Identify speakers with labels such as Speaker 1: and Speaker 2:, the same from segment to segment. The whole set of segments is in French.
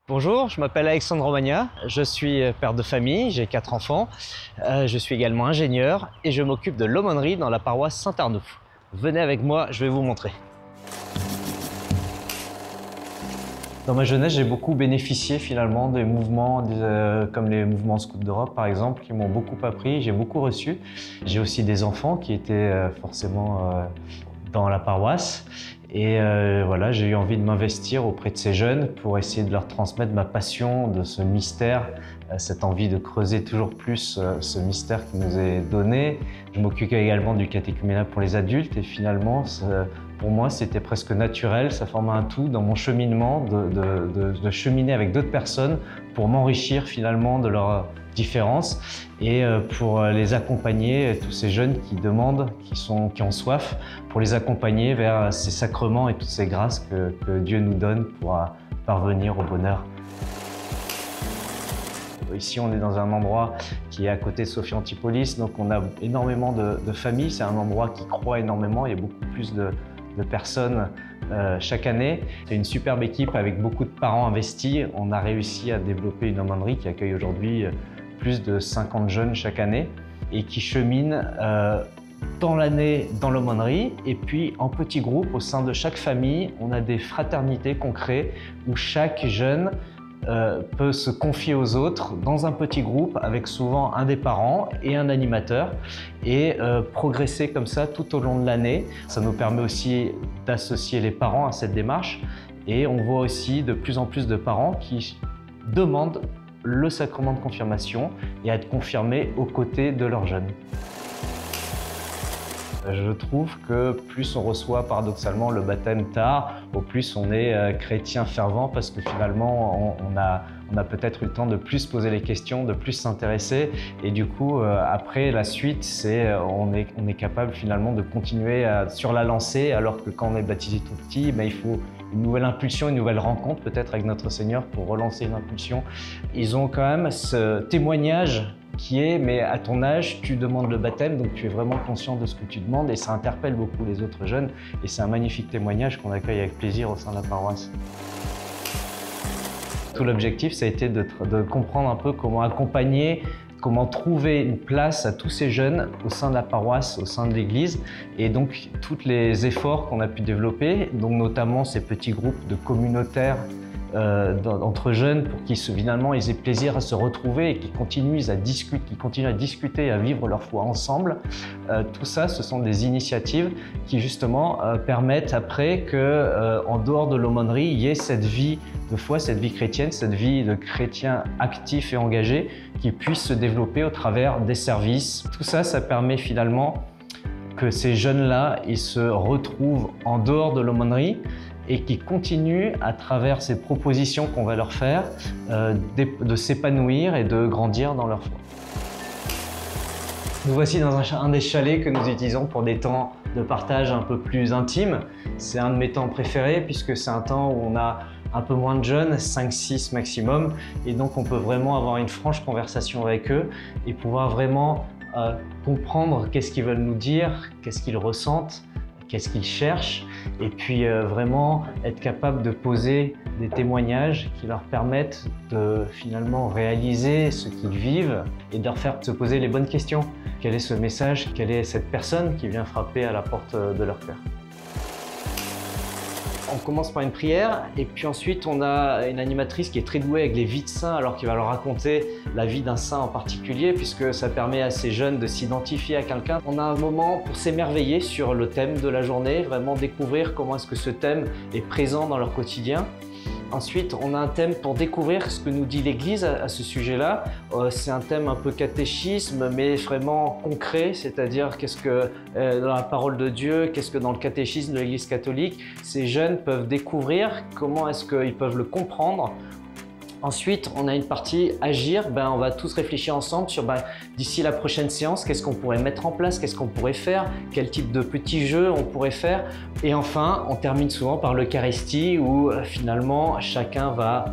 Speaker 1: Bonjour, je m'appelle Alexandre Romagna, je suis père de famille, j'ai 4 enfants, je suis également ingénieur et je m'occupe de l'aumônerie dans la paroisse Saint-Arnoux. Venez avec moi, je vais vous montrer. Dans ma jeunesse, j'ai beaucoup bénéficié finalement des mouvements comme les mouvements Scouts d'Europe par exemple, qui m'ont beaucoup appris, j'ai beaucoup reçu. J'ai aussi des enfants qui étaient forcément dans la paroisse. Et voilà, j'ai eu envie de m'investir auprès de ces jeunes pour essayer de leur transmettre ma passion de ce mystère, cette envie de creuser toujours plus ce mystère qui nous est donné. Je m'occupe également du catéchuménat pour les adultes et finalement, pour moi, c'était presque naturel. Ça formait un tout dans mon cheminement de cheminer avec d'autres personnes pour m'enrichir finalement de leurs différences et pour les accompagner, tous ces jeunes qui demandent, qui ont soif, pour les accompagner vers ces sacrements et toutes ces grâces que Dieu nous donne pour parvenir au bonheur. Ici, on est dans un endroit qui est à côté de Sophie Antipolis, donc on a énormément de familles. C'est un endroit qui croît énormément, il y a beaucoup plus de personnes chaque année. C'est une superbe équipe avec beaucoup de parents investis. On a réussi à développer une aumônerie qui accueille aujourd'hui plus de 50 jeunes chaque année et qui cheminent dans l'année dans l'aumônerie et puis en petits groupes au sein de chaque famille. On a des fraternités qu'on crée où chaque jeune peut se confier aux autres dans un petit groupe avec souvent un des parents et un animateur et progresser comme ça tout au long de l'année. Ça nous permet aussi d'associer les parents à cette démarche et on voit aussi de plus en plus de parents qui demandent le sacrement de confirmation et à être confirmés aux côtés de leurs jeunes. Je trouve que plus on reçoit paradoxalement le baptême tard, au plus on est chrétien fervent parce que finalement on a peut-être eu le temps de plus poser les questions, de plus s'intéresser et du coup après la suite on est capable finalement de continuer sur la lancée alors que quand on est baptisé tout petit, il faut une nouvelle impulsion, une nouvelle rencontre peut-être avec notre Seigneur pour relancer une impulsion. Ils ont quand même ce témoignage qui est « mais à ton âge, tu demandes le baptême, donc tu es vraiment conscient de ce que tu demandes » et ça interpelle beaucoup les autres jeunes et c'est un magnifique témoignage qu'on accueille avec plaisir au sein de la paroisse. Tout l'objectif, ça a été de comprendre un peu comment accompagner, comment trouver une place à tous ces jeunes au sein de la paroisse, au sein de l'église et donc tous les efforts qu'on a pu développer, donc notamment ces petits groupes de communautaires entre jeunes pour qu'ils finalement ils aient plaisir à se retrouver et qu'ils continuent à discuter, à vivre leur foi ensemble. Tout ça, ce sont des initiatives qui justement permettent après que en dehors de l'aumônerie, il y ait cette vie de foi, cette vie chrétienne, cette vie de chrétien actif et engagé qui puisse se développer au travers des services. Tout ça, ça permet finalement que ces jeunes-là, ils se retrouvent en dehors de l'aumônerie et qui continuent, à travers ces propositions qu'on va leur faire, de s'épanouir et de grandir dans leur foi. Nous voici dans un des chalets que nous utilisons pour des temps de partage un peu plus intimes. C'est un de mes temps préférés puisque c'est un temps où on a un peu moins de jeunes, 5-6 maximum, et donc on peut vraiment avoir une franche conversation avec eux et pouvoir vraiment comprendre qu'est-ce qu'ils veulent nous dire, qu'est-ce qu'ils ressentent, qu'est-ce qu'ils cherchent et puis vraiment être capable de poser des témoignages qui leur permettent de finalement réaliser ce qu'ils vivent et de leur faire se poser les bonnes questions. Quel est ce message? Quelle est cette personne qui vient frapper à la porte de leur cœur? On commence par une prière et puis ensuite on a une animatrice qui est très douée avec les vies de saints alors qui va leur raconter la vie d'un saint en particulier puisque ça permet à ces jeunes de s'identifier à quelqu'un. On a un moment pour s'émerveiller sur le thème de la journée, vraiment découvrir comment est-ce que ce thème est présent dans leur quotidien. Ensuite, on a un thème pour découvrir ce que nous dit l'Église à ce sujet-là. C'est un thème un peu catéchisme, mais vraiment concret, c'est-à-dire qu'est-ce que dans la parole de Dieu, qu'est-ce que dans le catéchisme de l'Église catholique, ces jeunes peuvent découvrir, comment est-ce qu'ils peuvent le comprendre. Ensuite, on a une partie agir, on va tous réfléchir ensemble sur d'ici la prochaine séance, qu'est-ce qu'on pourrait mettre en place, qu'est-ce qu'on pourrait faire, quel type de petits jeux on pourrait faire. Et enfin, on termine souvent par l'Eucharistie où finalement chacun va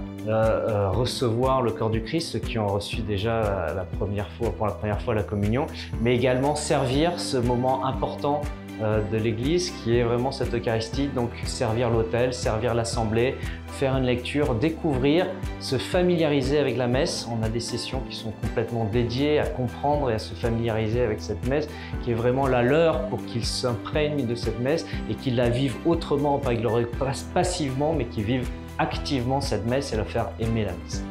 Speaker 1: recevoir le corps du Christ, ceux qui ont reçu déjà pour la première fois la communion, mais également servir ce moment important de l'Église, qui est vraiment cette Eucharistie, donc servir l'autel, servir l'assemblée, faire une lecture, découvrir, se familiariser avec la messe. On a des sessions qui sont complètement dédiées à comprendre et à se familiariser avec cette messe, qui est vraiment la leur pour qu'ils s'imprègnent de cette messe et qu'ils la vivent autrement, pas qu'ils le repassent passivement, mais qu'ils vivent activement cette messe et la faire aimer la messe.